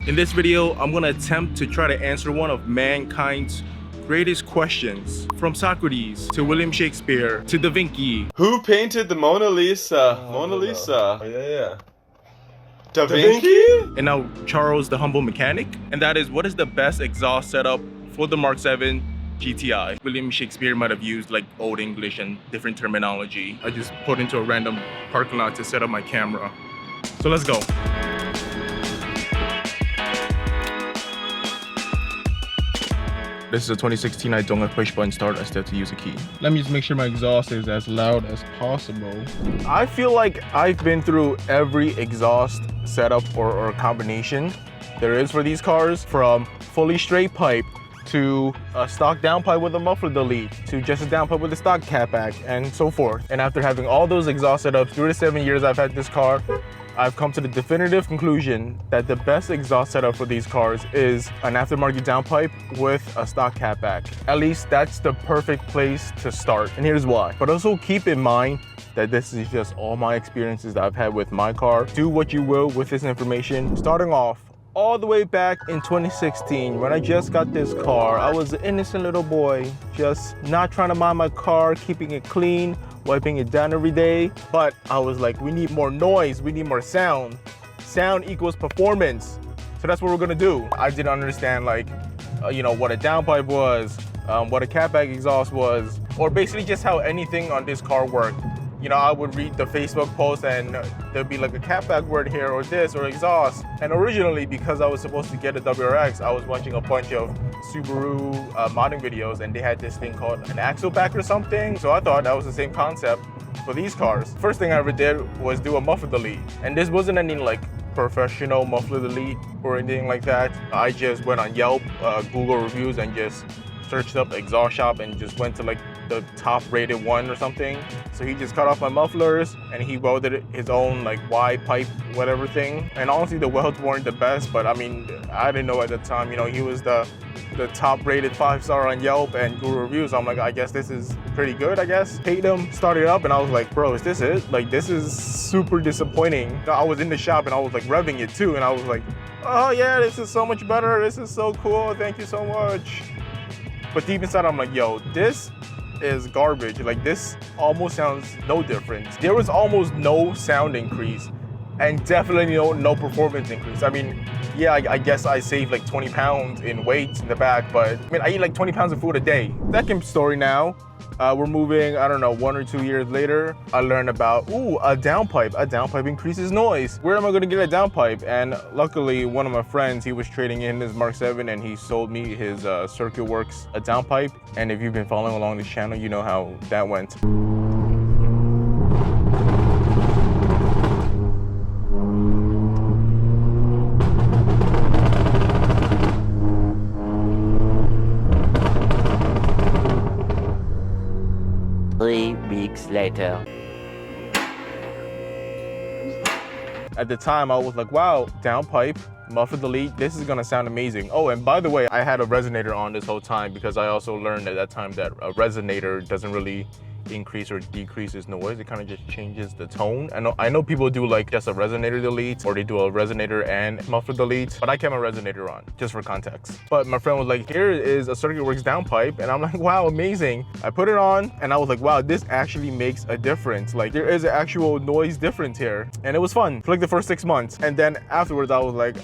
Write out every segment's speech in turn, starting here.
In this video, I'm gonna attempt to try to answer one of mankind's greatest questions. From Socrates to William Shakespeare to Da Vinci. Who painted the Mona Lisa? Mona Lisa. Yeah. Da Vinci? And now Charles the Humble Mechanic. And that is, what is the best exhaust setup for the MK7 GTI? William Shakespeare might have used like old English and different terminology. I just put into a random parking lot to set up my camera. So let's go. This is a 2016. I don't have push button start. I still have to use a key. Let me just make sure my exhaust is as loud as possible. I feel like I've been through every exhaust setup or combination there is for these cars, from fully straight pipe to a stock downpipe with a muffler delete, to just a downpipe with a stock catback, and so forth. And after having all those exhaust setups through the 7 years I've had this car, I've come to the definitive conclusion that the best exhaust setup for these cars is an aftermarket downpipe with a stock catback. At least that's the perfect place to start, and here's why. But also keep in mind that this is just all my experiences that I've had with my car. Do what you will with this information. Starting off, all the way back in 2016, when I just got this car, I was an innocent little boy, just not trying to mind my car, keeping it clean, wiping it down every day. But I was like, we need more noise, we need more sound. Sound equals performance. So that's what we're gonna do. I didn't understand like, what a downpipe was, what a catback exhaust was, or basically just how anything on this car worked. I would read the Facebook post and there'd be like a catback word here or this or exhaust. And originally, because I was supposed to get a WRX, I was watching a bunch of Subaru modding videos, and they had this thing called an axle pack or something. So I thought that was the same concept for these cars. First thing I ever did was do a muffler delete. And this wasn't any like professional muffler delete or anything like that. I just went on Yelp, Google reviews, and just searched up exhaust shop and just went to like the top rated one or something. So he just cut off my mufflers and he welded his own like wide pipe whatever thing. And honestly, the welds weren't the best, but I mean, I didn't know at the time, he was the top rated 5-star on Yelp and Google reviews. I'm like, I guess this is pretty good, I guess. Paid him, started up, and I was like, bro, is this it? Like, this is super disappointing. I was in the shop and I was like revving it too, and I was like, oh yeah, this is so much better. This is so cool. Thank you so much. But deep inside, I'm like, yo, this is garbage. Like, this almost sounds no different. There was almost no sound increase and definitely no performance increase. I mean, yeah, I guess I saved like 20 pounds in weight in the back, but I mean, I eat like 20 pounds of food a day. Second story now. We're moving, I don't know, 1 or 2 years later, I learned about, a downpipe. A downpipe increases noise. Where am I gonna get a downpipe? And luckily, one of my friends, he was trading in his MK7 and he sold me his Circuit Works a downpipe. And if you've been following along this channel, you know how that went. Later. At the time, I was like, wow, downpipe, muffler delete, this is gonna sound amazing. Oh, and by the way, I had a resonator on this whole time because I also learned at that time that a resonator doesn't really increase or decreases noise. It kind of just changes the tone. I know people do like just a resonator delete, or they do a resonator and muffler delete, but I kept my resonator on just for context. But my friend was like, here is a Circuit Works downpipe, and I'm like, wow, amazing. I put it on and I was like, wow, this actually makes a difference. Like, there is an actual noise difference here, and it was fun for like the first 6 months. And then afterwards I was like,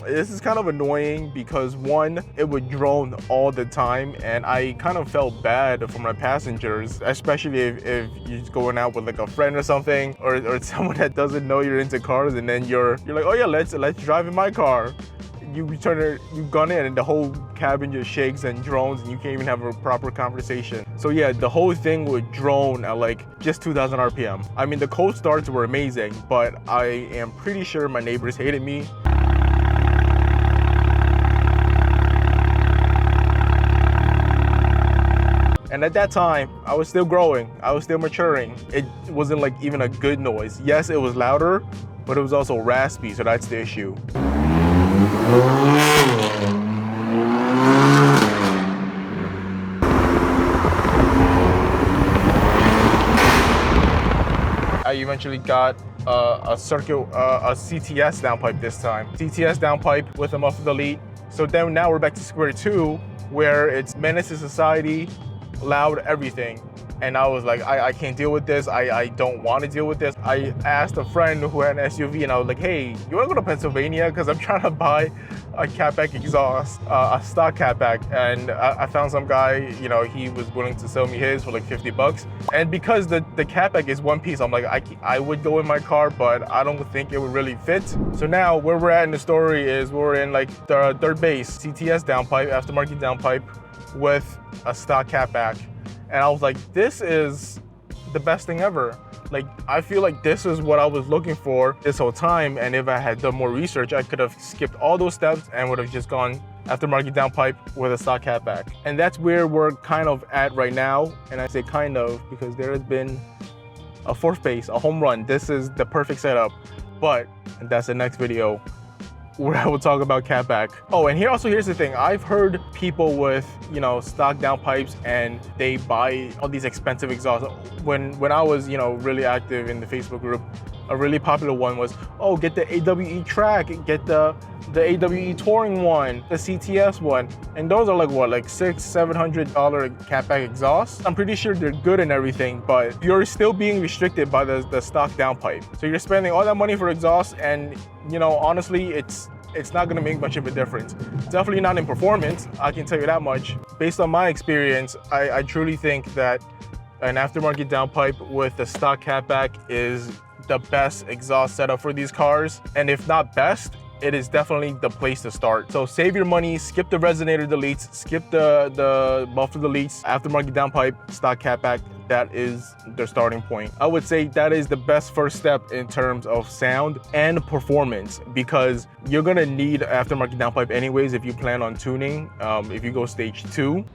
this is kind of annoying because one, it would drone all the time, and I kind of felt bad for my passengers, especially if you're going out with like a friend or something, or someone that doesn't know you're into cars, and then you're like, oh yeah, let's drive in my car. You gun in and the whole cabin just shakes and drones, and you can't even have a proper conversation. So yeah, the whole thing would drone at like just 2,000 RPM. I mean, the cold starts were amazing, but I am pretty sure my neighbors hated me. And at that time, I was still growing, I was still maturing. It wasn't like even a good noise. Yes, it was louder, but it was also raspy, so that's the issue. I eventually got a CTS downpipe this time. CTS downpipe with a muffled delete. So then now we're back to square two, where it's menace to society, loud, everything. And I was like, I can't deal with this. I don't want to deal with this. I asked a friend who had an SUV, and I was like, hey, you want to go to Pennsylvania? Because I'm trying to buy a catback exhaust, a stock catback. And I found some guy, you know, he was willing to sell me his for like 50 bucks. And because the catback is one piece, I'm like, I would go in my car, but I don't think it would really fit. So now where we're at in the story is we're in like the third base, CTS downpipe, aftermarket downpipe with a stock catback. And I was like, this is the best thing ever. Like, I feel like this is what I was looking for this whole time. And if I had done more research, I could have skipped all those steps and would have just gone aftermarket downpipe with a stock catback. And that's where we're kind of at right now. And I say kind of because there has been a fourth base, a home run. This is the perfect setup. But that's the next video where I will talk about catback. Oh, and here's the thing. I've heard people with, you know, stock downpipes and they buy all these expensive exhausts. When I was, you know, really active in the Facebook group, a really popular one was, oh, get the AWE track, get the AWE touring one, the CTS one. And those are like what, like $600-700 catback exhausts? I'm pretty sure they're good and everything, but you're still being restricted by the stock downpipe. So you're spending all that money for exhaust, and you know, honestly, it's not gonna make much of a difference. Definitely not in performance, I can tell you that much. Based on my experience, I truly think that an aftermarket downpipe with the stock catback is the best exhaust setup for these cars. And if not best, it is definitely the place to start. So save your money, skip the resonator deletes, skip the muffler deletes, aftermarket downpipe, stock catback. That is the starting point. I would say that is the best first step in terms of sound and performance, because you're gonna need aftermarket downpipe anyways if you plan on tuning, if you go stage 2.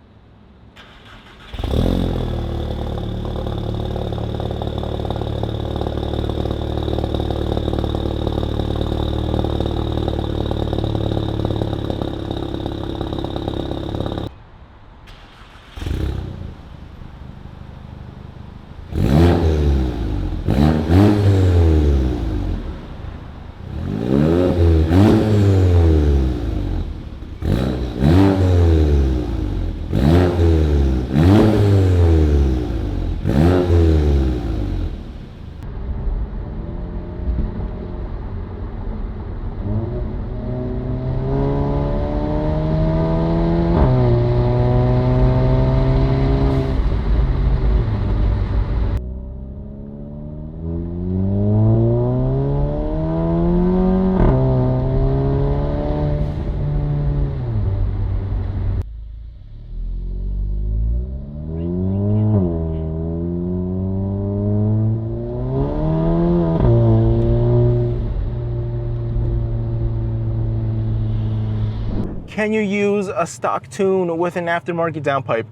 Can you use a stock tune with an aftermarket downpipe?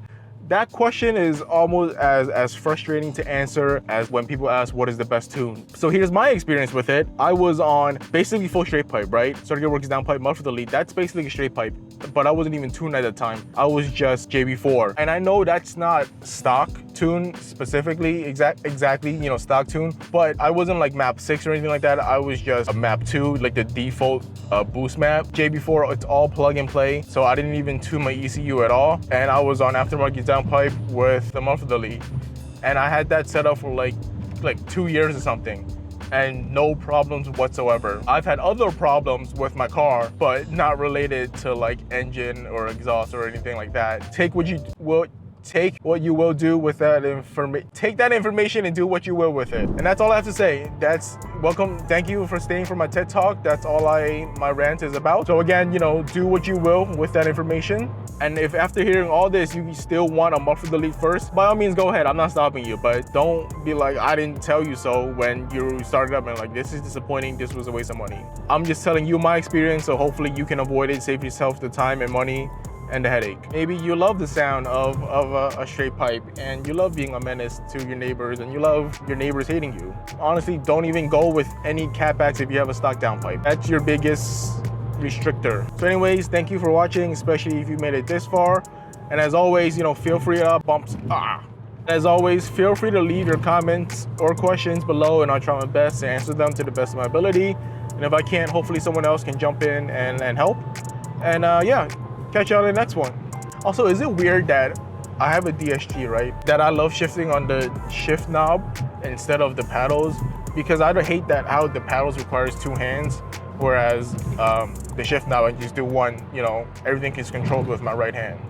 That question is almost as frustrating to answer as when people ask what is the best tune. So here's my experience with it. I was on basically full straight pipe, right? Circuit Works downpipe, muffler delete. That's basically a straight pipe, but I wasn't even tuned at the time. I was just JB4. And I know that's not stock tune specifically, exactly, you know, stock tune, but I wasn't like map 6 or anything like that. I was just a map 2, like the default boost map. JB4, it's all plug and play. So I didn't even tune my ECU at all. And I was on aftermarket downpipe with the muffler delete. And I had that set up for like 2 years or something, and no problems whatsoever. I've had other problems with my car, but not related to like engine or exhaust or anything like that. Take what you will do with that information. Take that information and do what you will with it. And that's all I have to say. That's welcome. Thank you for staying for my TED Talk. That's all my rant is about. So again, you know, do what you will with that information. And if after hearing all this, you still want a muffler delete first, by all means, go ahead. I'm not stopping you, but don't be like, I didn't tell you so when you started up and like, this is disappointing. This was a waste of money. I'm just telling you my experience, so hopefully you can avoid it, save yourself the time and money and the headache. Maybe you love the sound of a straight pipe, and you love being a menace to your neighbors, and you love your neighbors hating you. Honestly, don't even go with any catbacks if you have a stock downpipe. That's your biggest restrictor. So anyways, thank you for watching, especially if you made it this far. And as always, you know, feel free to bumps. As always, feel free to leave your comments or questions below, and I'll try my best to answer them to the best of my ability. And if I can't, hopefully someone else can jump in and help. And yeah, catch you on the next one. Also, is it weird that I have a DSG, right? That I love shifting on the shift knob instead of the paddles, because I hate that how the paddles requires 2 hands, whereas the shift knob I just do one, you know, everything is controlled with my right hand.